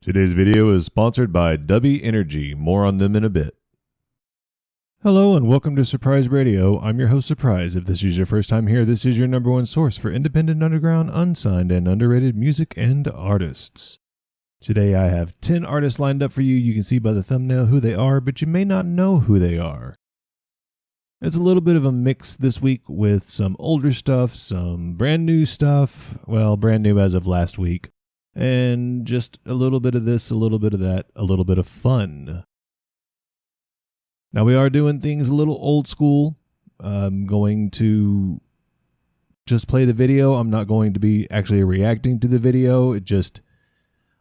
Today's video is sponsored by W Energy. More on them in a bit. Hello and welcome to Surprise Radio. I'm your host Surprise. If this is your first time here, this is your number one source for independent, underground, unsigned, and underrated music and artists. Today I have 10 artists lined up for you. You can see by the thumbnail who they are, but you may not know who they are. It's a little bit of a mix this week with some older stuff, some brand new stuff, well, brand new as of last week, and just a little bit of this, a little bit of that, a little bit of fun. Now we are doing things a little old school. I'm going to just play the video. I'm not going to be actually reacting to the video.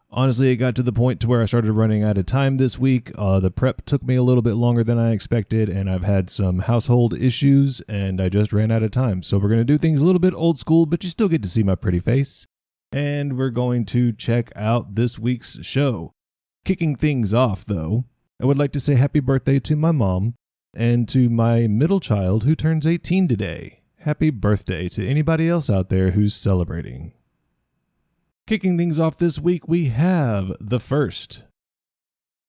Honestly, it got to the point to where I started running out of time this week. The prep took me a little bit longer than I expected, and I've had some household issues, and I just ran out of time. So we're going to do things a little bit old school, but you still get to see my pretty face. And we're going to check out this week's show. Kicking things off, though, I would like to say happy birthday to my mom and to my middle child who turns 18 today. Happy birthday to anybody else out there who's celebrating. Kicking things off this week, we have the Frst.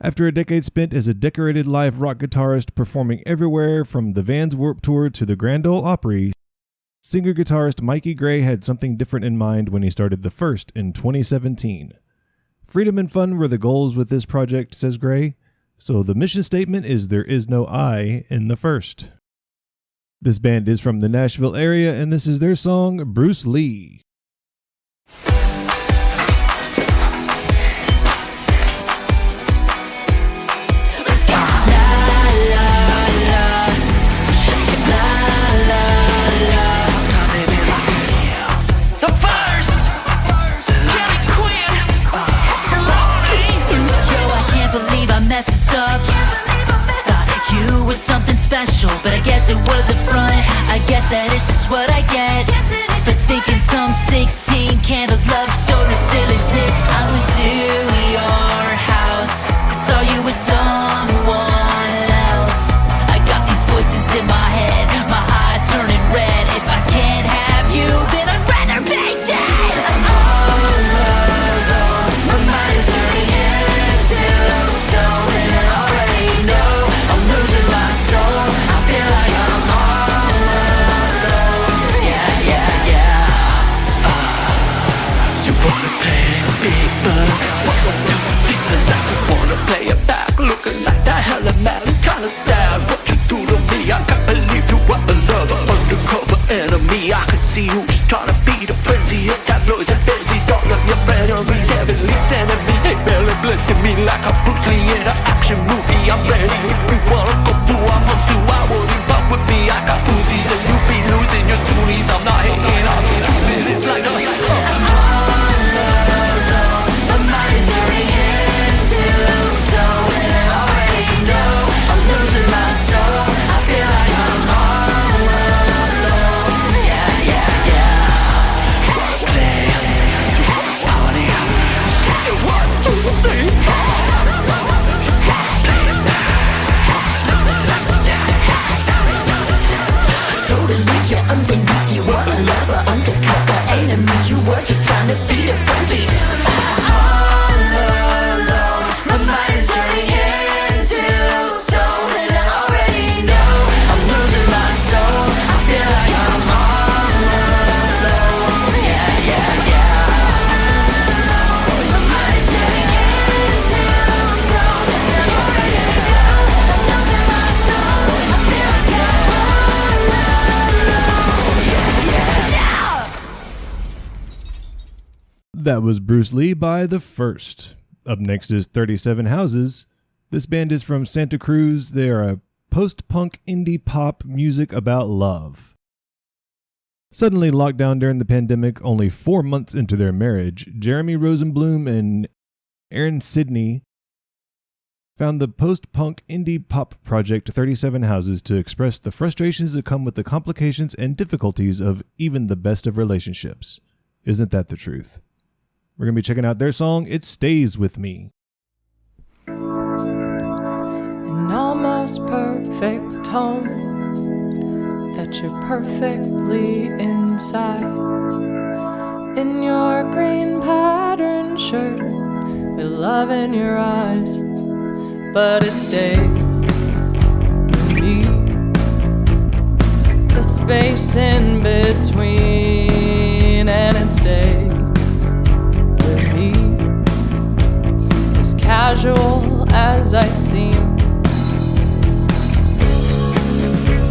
After a decade spent as a decorated live rock guitarist performing everywhere from the Vans Warped Tour to the Grand Ole Opry, singer-guitarist Mikey Gray had something different in mind when he started the Frst in 2017. Freedom and fun were the goals with this project, says Gray, so the mission statement is there is no I in the Frst. This band is from the Nashville area, and this is their song, Bruce Lee. You were something special, but I guess it wasn't front. I guess that is just what I get for thinking some 16 candles love story still exists. I went to your house, saw you with someone else. I got these voices in my head, my eyes turning red. If I can't have you, then I'd rather be dead. I'm all alone, my mind is turning into stone, and I already know I'm losing my soul. I feel like I'm all alone. Yeah. You wanna play a big bug? Welcome to the feelings that you wanna play it back. Looking like that hella man, it's kinda sad what you do to me. I can't believe you were a lover, undercover enemy. I can see you just trying to beat a frenzy. Hit tabloids and benzies, all of your enemies, heavenly sending me. Hey, barely blessing me like a Bruce Lee in an action movie. I'm ready if you wanna go through, I want to. I wouldn't fuck with me. I got Uzis and you be losing your toonies. I'm not hating, I'm stupid. It's like I'm all alone. My mind is turning into stone, and I already know I'm losing my soul. I feel like I'm all alone. Yeah. Play, party, shake it 1, 2, 3. Totally, you're underneath. You were a lover, undercover enemy. You were just trying to feed a frenzy. All alone, my mind is turning into stone, and I already know I'm losing my soul. I feel like I'm all alone. Yeah. My mind is turning into stone, and I already know I'm losing my soul. I feel like I'm all alone. Yeah. That was Bruce Lee by the Frst. Up next is 37 Houses. This band is from Santa Cruz. They are a post-punk indie pop music about love. Suddenly locked down during the pandemic, only 4 months into their marriage, Jeremy Rosenblum and Aaron Sidney found the post-punk indie pop project 37 Houses to express the frustrations that come with the complications and difficulties of even the best of relationships. Isn't that the truth? We're going to be checking out their song, It Stays With Me. An almost perfect home that you're perfectly inside. In your green patterned shirt with love in your eyes, but it stayed with me. The space in between, and it stayed with me. As casual as I seem,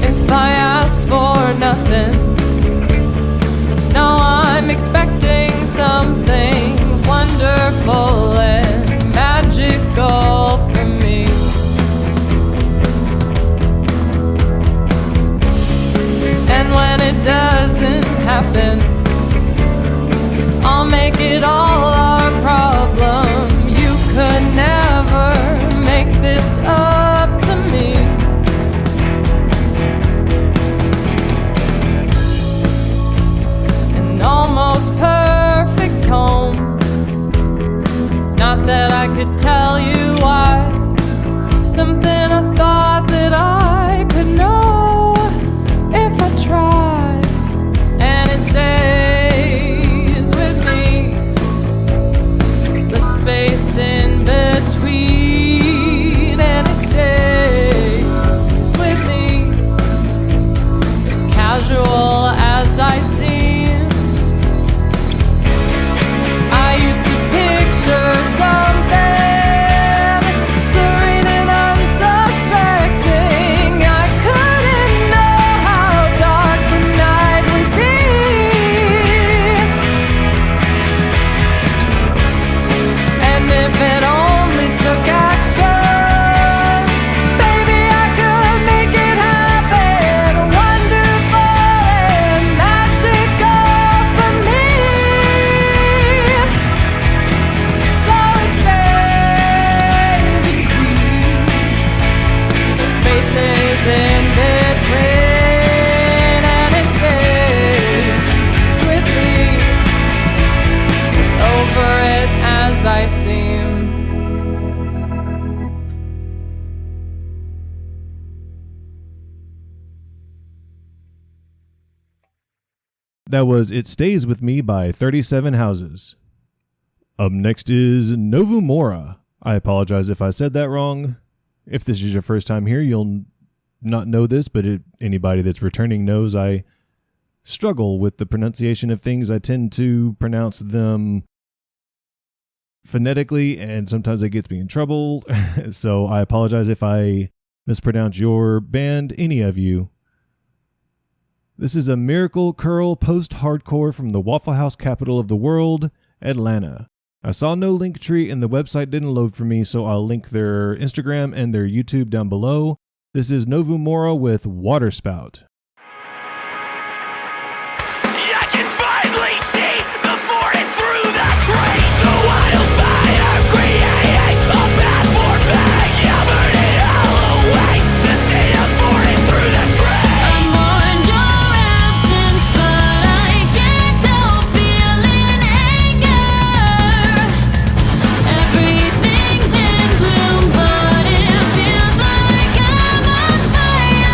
if I ask for nothing, no, I'm expecting something wonderful and magical for me. And when it doesn't happen, I'll make it all our problem. You could never make this up to me. An almost perfect home. Not that I could tell you why. Something I thought that I could know if I tried. And it stays with me. The space in between, and it stays with me. As casual as I seem, I used to picture something serene and unsuspecting. I couldn't know how dark the night would be. And if it only took actions, baby, I could make it happen. Wonderful and magical for me. So it stays and keeps the spaces in between, and it stays with me. As over it as I seem. That was It Stays With Me by 37 Houses. Up next is Novumora. I apologize if I said that wrong. If this is your first time here, you'll not know this, but anybody that's returning knows I struggle with the pronunciation of things. I tend to pronounce them phonetically, and sometimes it gets me in trouble. So I apologize if I mispronounce your band, any of you. This is a miracle curl post-hardcore from the Waffle House capital of the world, Atlanta. I saw no link tree and the website didn't load for me, so I'll link their Instagram and their YouTube down below. This is Novumora with Waterspout. I can finally see the forest through the grate. The wildfire creates a path for back. Yeah, burn it all away to see the forest through the trees. I mourn your absence, but I can't help feeling anger. Everything's in bloom, but it feels like I'm on fire.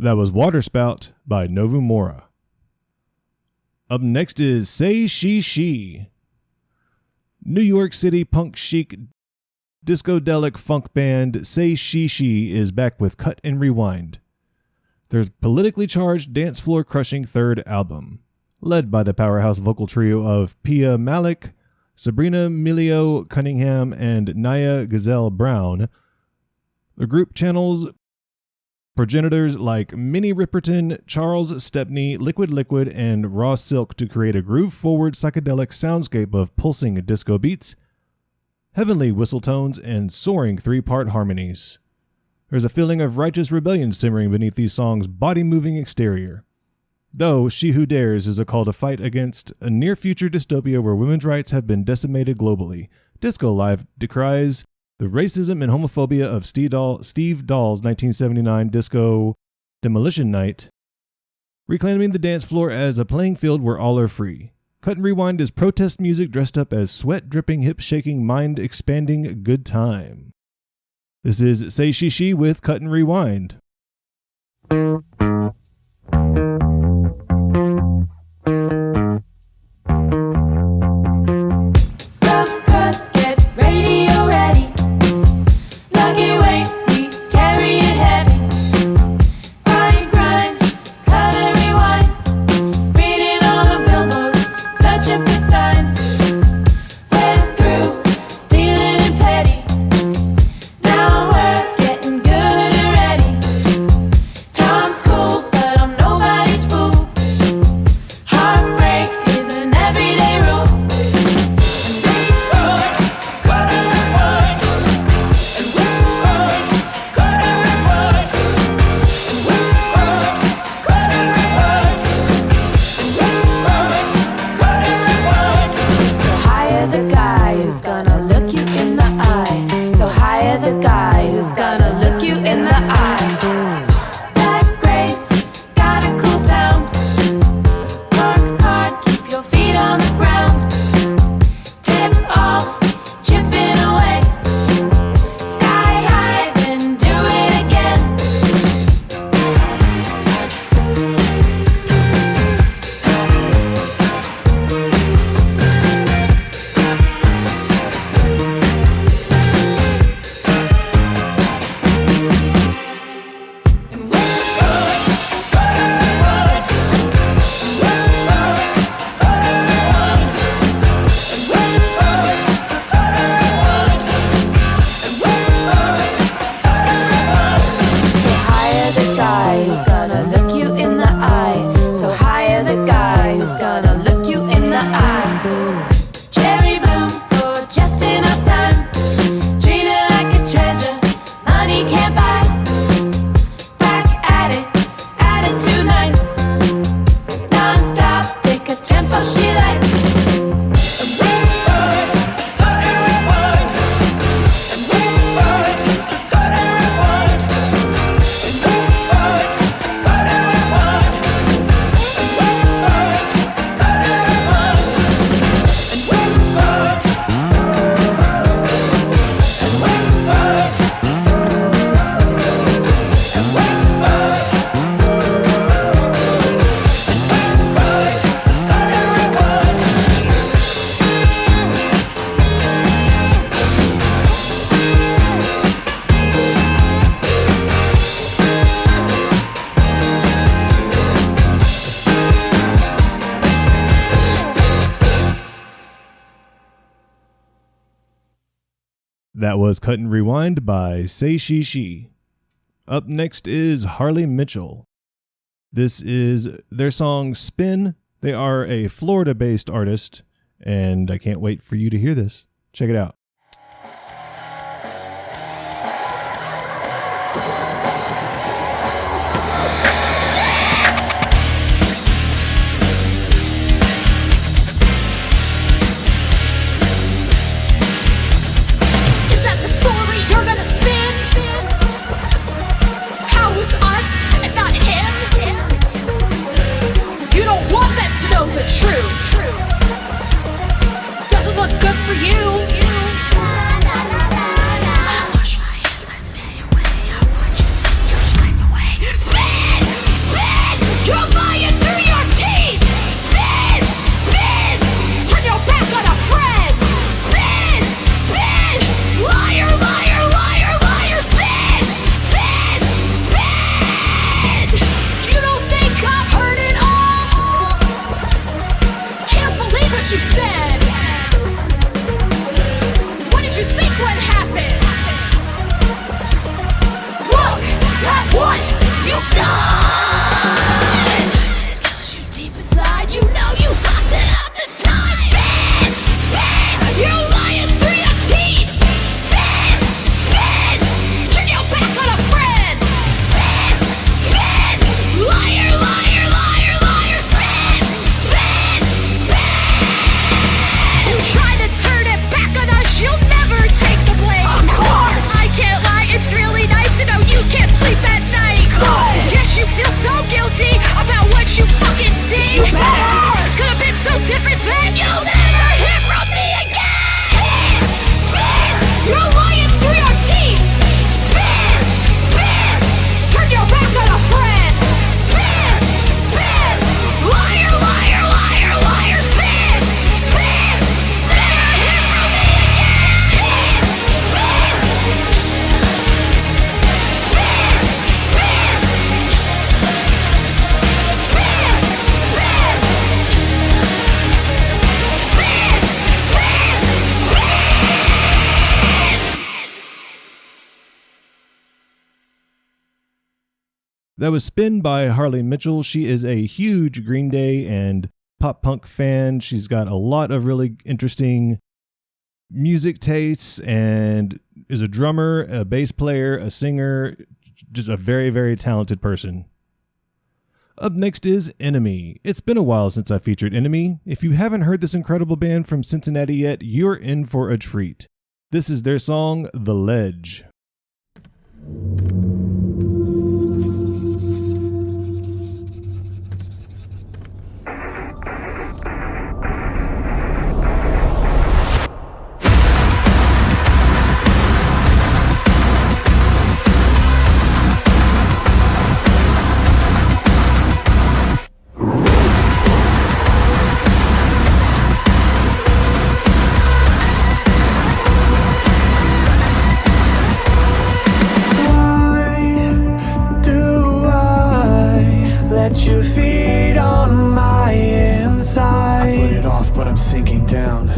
That was Waterspout by Novumora. Up next is Say She. New York City punk chic discodelic funk band Say She is back with Cut and Rewind. Their politically charged dance floor crushing third album, led by the powerhouse vocal trio of Pia Malik, Sabrina Milio Cunningham, and Naya Gazelle Brown. The group channels progenitors like Minnie Riperton, Charles Stepney, Liquid, and Raw Silk to create a groove-forward psychedelic soundscape of pulsing disco beats, heavenly whistle tones, and soaring three-part harmonies. There's a feeling of righteous rebellion simmering beneath these songs' body-moving exterior. Though She Who Dares is a call to fight against a near-future dystopia where women's rights have been decimated globally, Disco Live decries the racism and homophobia of Steve Dahl's 1979 disco Demolition Night, reclaiming the dance floor as a playing field where all are free. Cut and Rewind is protest music dressed up as sweat-dripping, hip-shaking, mind-expanding good time. This is Say She with Cut and Rewind. Rough cuts, get radio ready. Lucky weight, we carry it heavy. Grind, cut and rewind. Reading all the billboards, searching for signs. Went through, dealing in petty. Now we're getting good and ready. Time's cool, but I'm nobody's fool. Heartbreak is an everyday rule. Cut and rewind. And we run, cut and rewind. And we run, cut and rewind. And we run, cut and rewind. So hire the guy who's gonna look you in the eye. So hire the guy who's gonna look you in the eye. That grace, got a cool sound. Work hard, keep your feet on the ground. Tip off, chipping away. Sky high, then do it again. And we Cut and rewind. And we run, cut and rewind. And we run, cut and rewind. And we run, cut and rewind. So hire the guy who's gonna look you in the eye. So hire the guy who's gonna look you in the eye. Cherry bloom for just enough time. Treat it like a treasure, money can't buy. Back at it, attitude nice. Non-stop, pick a tempo she likes. And we run, cut and rewind. And we run, cut and rewind. And we run, cut and rewind. And we run, cut and rewind. And we run, and we run, and we run, cut and rewind. That was Cut and Rewind by Say She. Up next is Harley Mitchell. This is their song Spin. They are a Florida-based artist, and I can't wait for you to hear this. Check it out. Is that the story you're gonna spin? How was us and not him? You don't want them to know the truth. Doesn't look good for you. I wash my hands, I stay away. I watch you slip your life away. Spin! you said. What did you think would happen? Look at what you've done. It's 'cause you deep inside, you know you fucked it up this time. Spin, spin, you're lying through your teeth. Spin, spin, turn your back on a friend. Spin, spin, liar, liar, liar, liar. Spin, spin, spin. You try to turn it back on us, you'll never take the blame. Of course, I can't lie, it's really nice to know you can't sleep at night. Good. Yes, you feel so guilty about what you fucking did. You better. It's gonna be so different than you'll never hear from me again. Spin, spin, you're lying through your teeth. Spin, spin, turn your back on a friend. Spin, spin, liar, liar, liar, liar. Spin, spin, spin, hear from me again. Spin, spin, spin, spin, spin, spin, spin, spin, spin. That was Spin by Harley Mitchell. She is a huge Green Day and pop punk fan. She's got a lot of really interesting music tastes and is a drummer, a bass player, a singer, just a very, very talented person. Up next is ENMY. It's been a while since I featured ENMY. If you haven't heard this incredible band from Cincinnati yet, you're in for a treat. This is their song, The Ledge. Let you feed on my inside. Put it off, but I'm sinking down.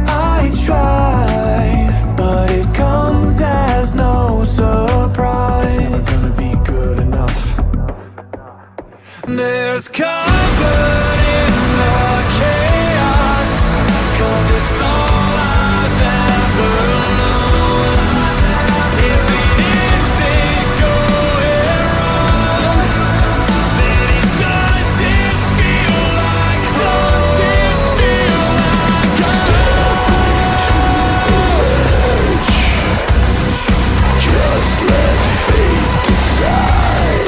I try, but it comes as no surprise. It's never gonna be good enough. There's comfort in the chaos, 'cause it's all I've ever known. If it isn't going wrong, then it doesn't feel like home. Just let fate decide.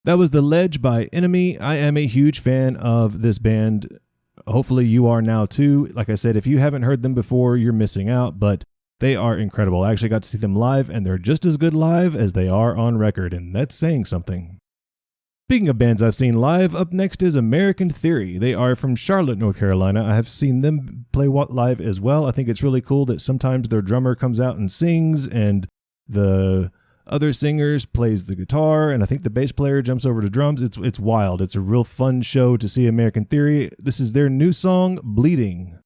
That was The Ledge by ENMY. I am a huge fan of this band. Hopefully you are now too. Like I said, if you haven't heard them before, you're missing out, but they are incredible. I actually got to see them live, and they're just as good live as they are on record, and that's saying something. Speaking of bands I've seen live, up next is American Theory. They are from Charlotte, North Carolina. I have seen them play live as well. I think it's really cool that sometimes their drummer comes out and sings, and the other singers plays the guitar, and I think the bass player jumps over to drums. It's wild. It's a real fun show to see American Theory. This is their new song, Bleeding.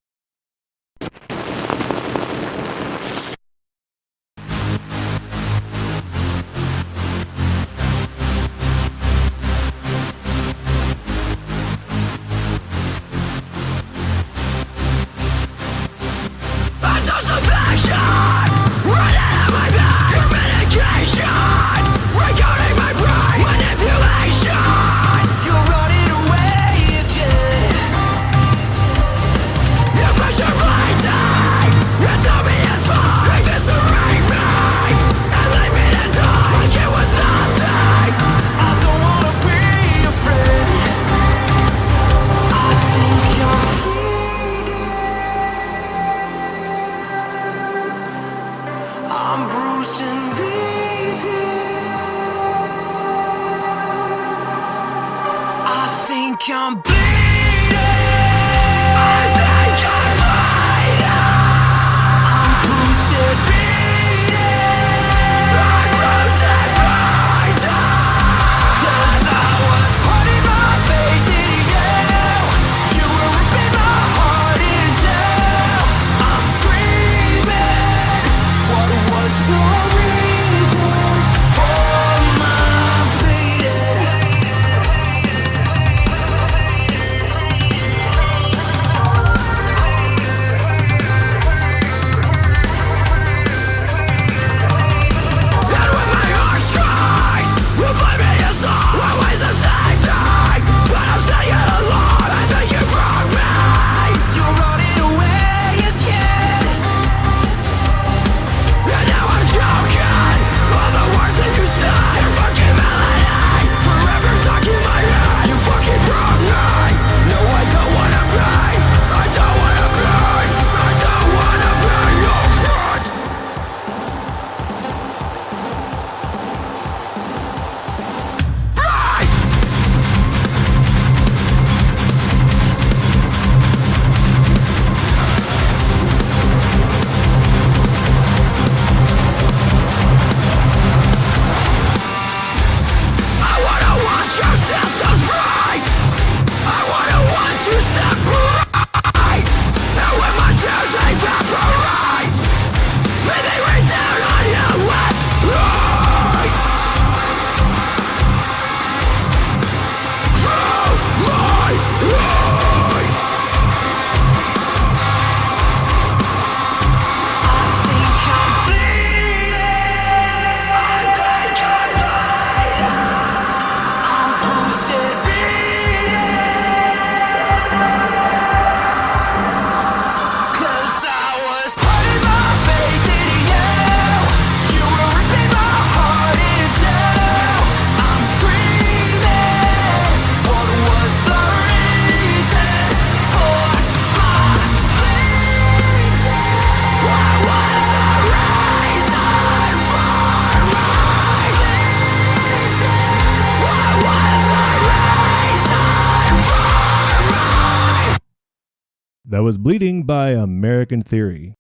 That was Bleeding by American Theory.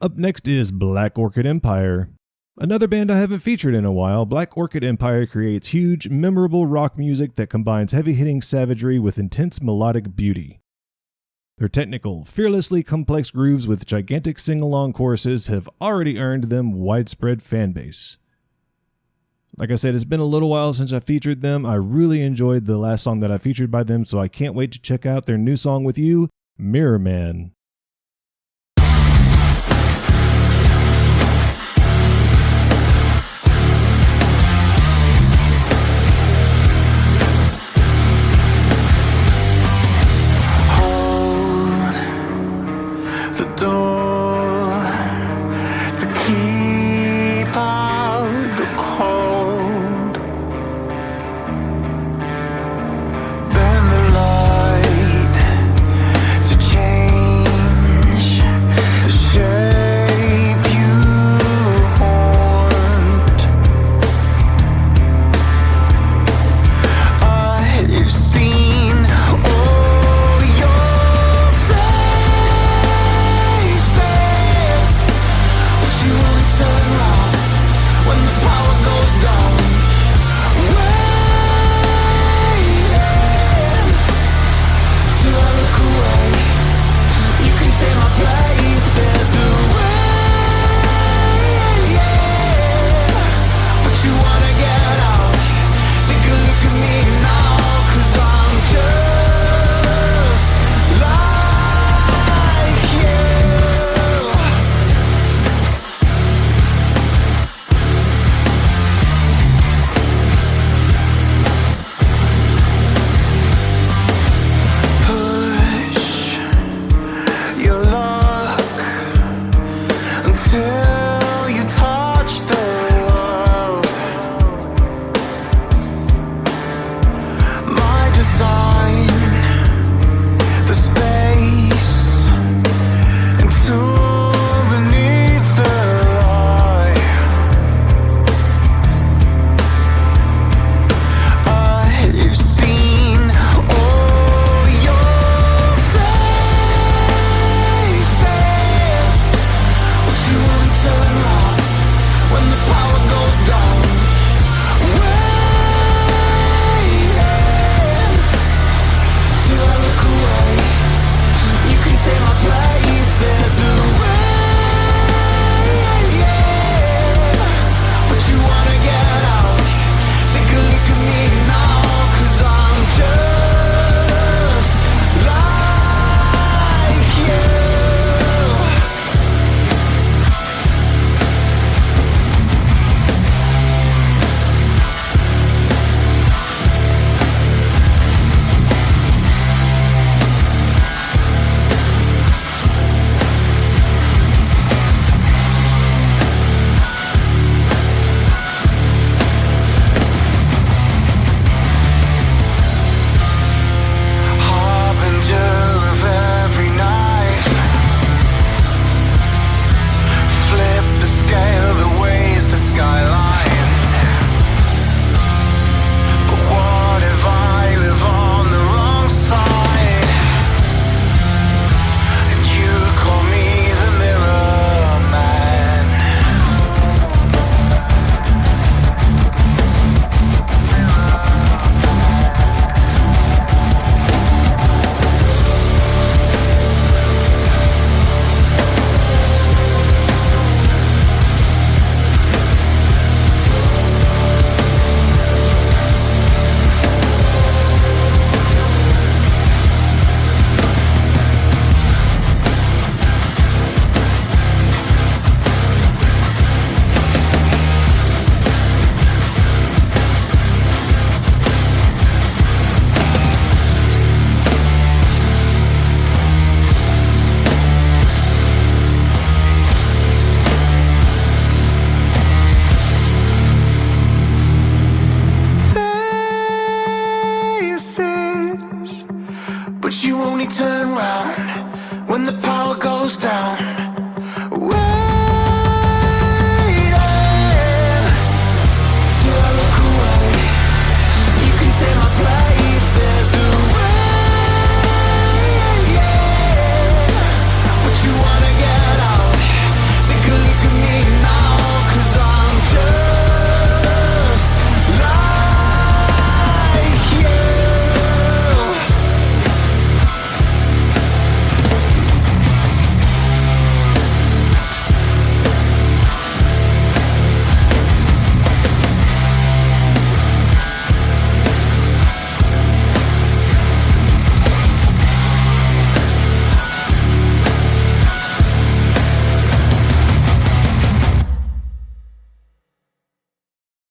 Up next is Black Orchid Empire. Another band I haven't featured in a while. Black Orchid Empire creates huge, memorable rock music that combines heavy-hitting savagery with intense melodic beauty. Their technical, fearlessly complex grooves with gigantic sing-along choruses have already earned them widespread fan base. Like I said, it's been a little while since I featured them. I really enjoyed the last song that I featured by them, so I can't wait to check out their new song with you, Mirrorman.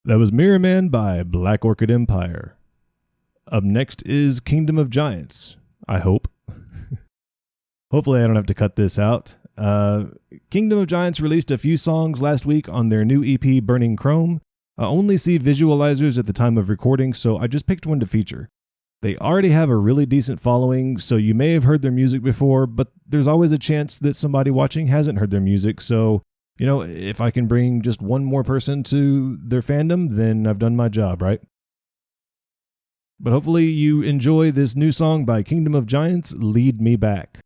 That was Mirrorman by Black Orchid Empire. Up next is Kingdom of Giants, I hope. Hopefully I don't have to cut this out. Kingdom of Giants released a few songs last week on their new EP, Burning Chrome. I only see visualizers at the time of recording, so I just picked one to feature. They already have a really decent following, so you may have heard their music before, but there's always a chance that somebody watching hasn't heard their music, so, you know, if I can bring just one more person to their fandom, then I've done my job, right? But hopefully you enjoy this new song by Kingdom of Giants, Lead Me Back.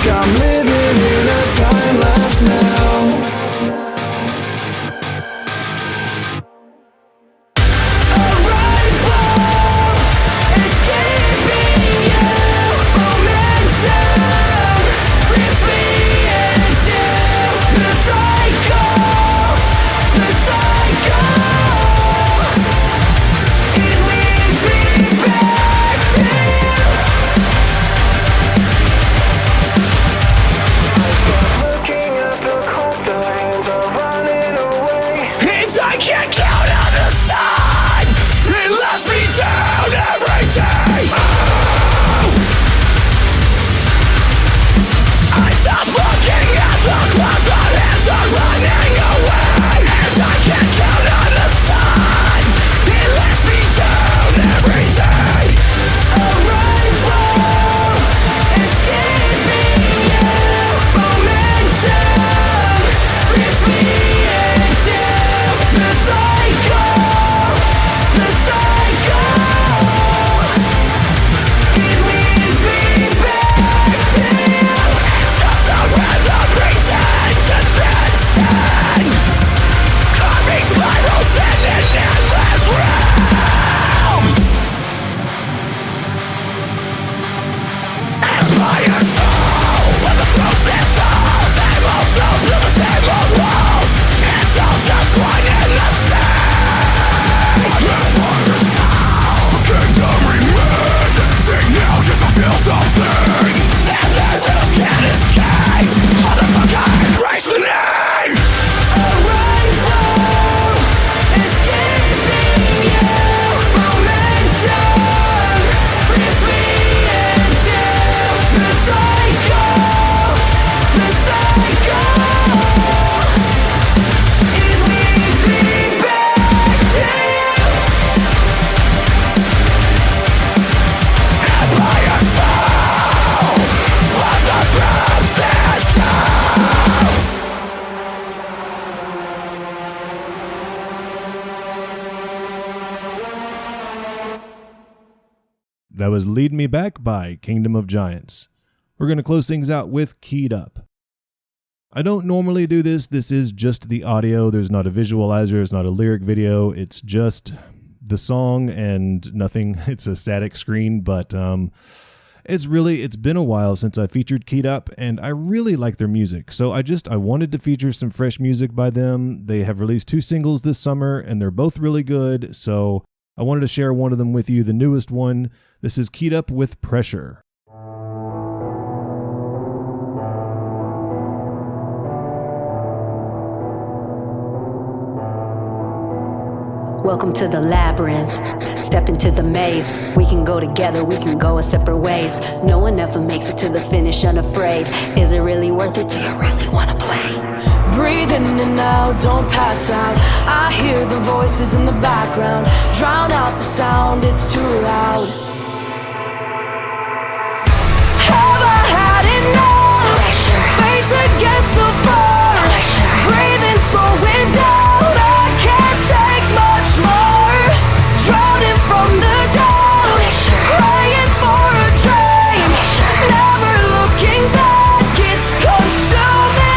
I'm living in a time lapse now. A rifle escaping you, momentum refleeing into the cycle, it leads me back to you. I can't count on the sun. It lets me down every day. I stop looking at the clouds, our hands are running away. And I can't count on the sun. It lets me down every day. A rifle escaping you, momentum refleeing into the cycle, it leads me back to you. It's just a random pretend to transcend, carving spirals in an endless realm. Empire soul, with the closest halls, same old snows with the same old walls. It's all just one in the same. Empire soul, kingdom remains. Resisting now just to feel something. Standard that can't escape. Motherfucker, embrace the name. A rifle escaping you, momentum refleeing into the cycle, it leads me back to you. Empire soul, what does Ramses do? That was Lead Me Back by Kingdom of Giants. We're going to close things out with Keyed Up. I don't normally do this. This is just the audio. There's not a visualizer. It's not a lyric video. It's just the song and nothing. It's a static screen, but it's been a while since I featured Keyed Up, and I really like their music. So I wanted to feature some fresh music by them. They have released 2 singles this summer, and they're both really good. So I wanted to share one of them with you, the newest one. This is Keyed Up with Pressure. Welcome to the labyrinth. Step into the maze. We can go together, we can go our separate ways. No one ever makes it to the finish unafraid. Is it really worth it? Do you really want to play? Breathe in and out, don't pass out. I hear the voices in the background. Drown out the sound, it's too loud. Have I had enough? Pressure. Face against the floor. Pressure. Breathing, slowing down. I can't take much more. Drowning from the down. Pressure. Praying for a drain. Pressure. Never looking back, it's consuming.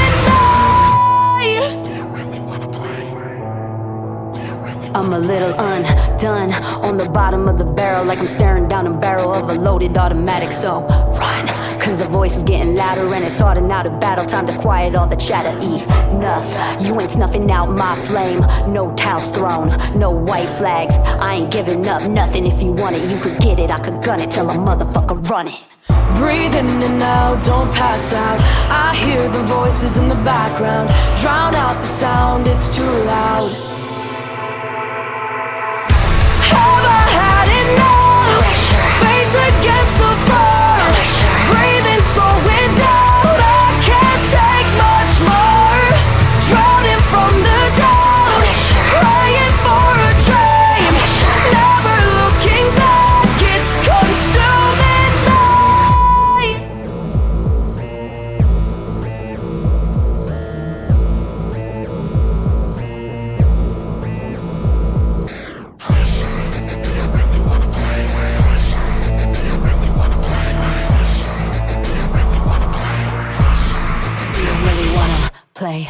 I'm a little undone on the bottom of the barrel, like I'm staring down a barrel of a loaded automatic. So run, cause the voice is getting louder and it's hard and out of battle. Time to quiet all the chatter. Enough, you ain't snuffing out my flame. No towels thrown, no white flags. I ain't giving up nothing. If you want it, you could get it. I could gun it till a motherfucker run it. Breathe in and out, don't pass out. I hear the voices in the background. Drown out the sound, it's too loud. Have I had enough? Face against the floor. Breathing, slowing down. I can't take much more. Drowning from the down. Praying for a dream. Never looking back, it's consuming me. Play.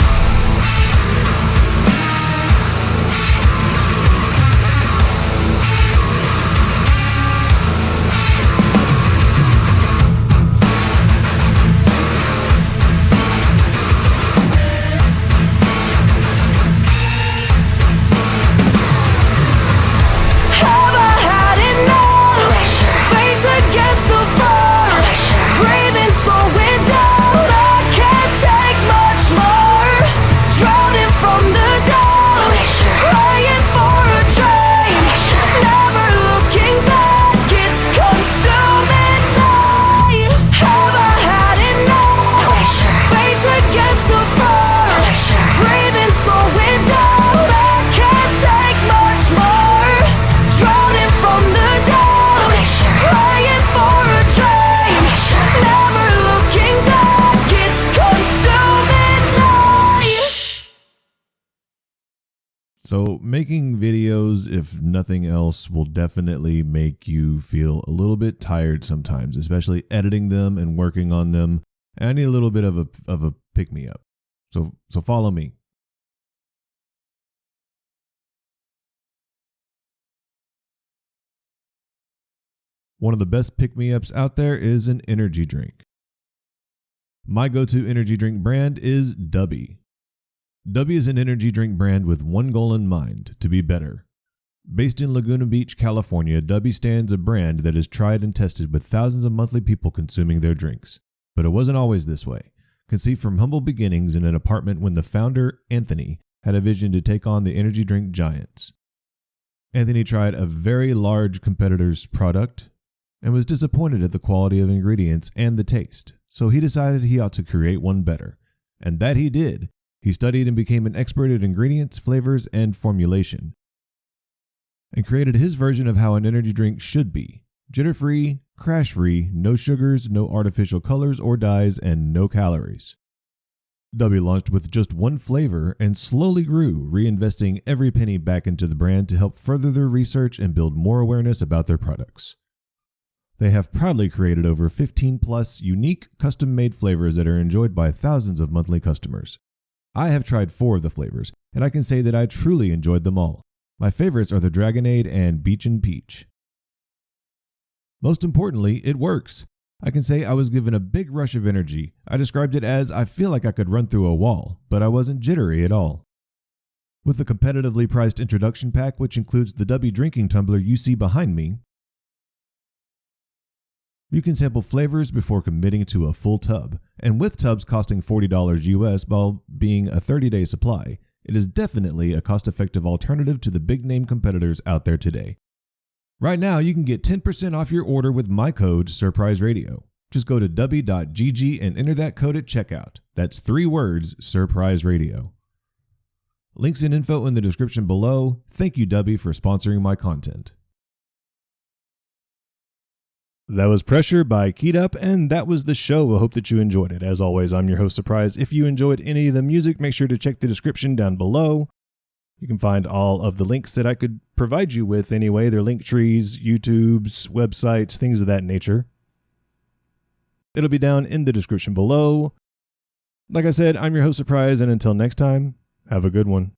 Have I had enough? Face against the floor. Breathing, slowing down. I can't take much more. Drowning from the down. Praying for a dream. Never looking back, it's consuming me. Have I had enough? Face against the floor. Breathing, slowing down. I can't take much more. Drowning from the down. Praying for a dream. Never looking back, it's consuming me. So making videos, if nothing else, will definitely make you feel a little bit tired sometimes, especially editing them and working on them. And I need a little bit of a pick-me-up. So follow me. One of the best pick-me-ups out there is an energy drink. My go-to energy drink brand is Dubby. Dubby is an energy drink brand with one goal in mind: to be better. Based in Laguna Beach, California, Dubby stands a brand that is tried and tested with thousands of monthly people consuming their drinks. But it wasn't always this way. Conceived from humble beginnings in an apartment when the founder, Anthony, had a vision to take on the energy drink giants. Anthony tried a very large competitor's product and was disappointed at the quality of ingredients and the taste, so he decided he ought to create one better. And that he did. He studied and became an expert at ingredients, flavors, and formulation, and created his version of how an energy drink should be: jitter-free, crash-free, no sugars, no artificial colors or dyes, and no calories. Dubby launched with just one flavor and slowly grew, reinvesting every penny back into the brand to help further their research and build more awareness about their products. They have proudly created over 15 plus unique custom-made flavors that are enjoyed by thousands of monthly customers. I have tried 4 of the flavors, and I can say that I truly enjoyed them all. My favorites are the Dragonade and Beach and Peach. Most importantly, it works. I can say I was given a big rush of energy. I described it as I feel like I could run through a wall, but I wasn't jittery at all. With the competitively priced introduction pack, which includes the Dubby drinking tumbler you see behind me, you can sample flavors before committing to a full tub, and with tubs costing $40 US while being a 30-day supply, it is definitely a cost-effective alternative to the big-name competitors out there today. Right now, you can get 10% off your order with my code SURPRISERADIO. Just go to dubby.gg and enter that code at checkout. That's 3 words, SURPRISERADIO. Links and info in the description below. Thank you, Dubby, for sponsoring my content. That was Pressure by Keyed Up, and that was the show. I hope that you enjoyed it. As always, I'm your host, Surprise. If you enjoyed any of the music, make sure to check the description down below. You can find all of the links that I could provide you with anyway. They're link trees, YouTubes, websites, things of that nature. It'll be down in the description below. Like I said, I'm your host, Surprise, and until next time, have a good one.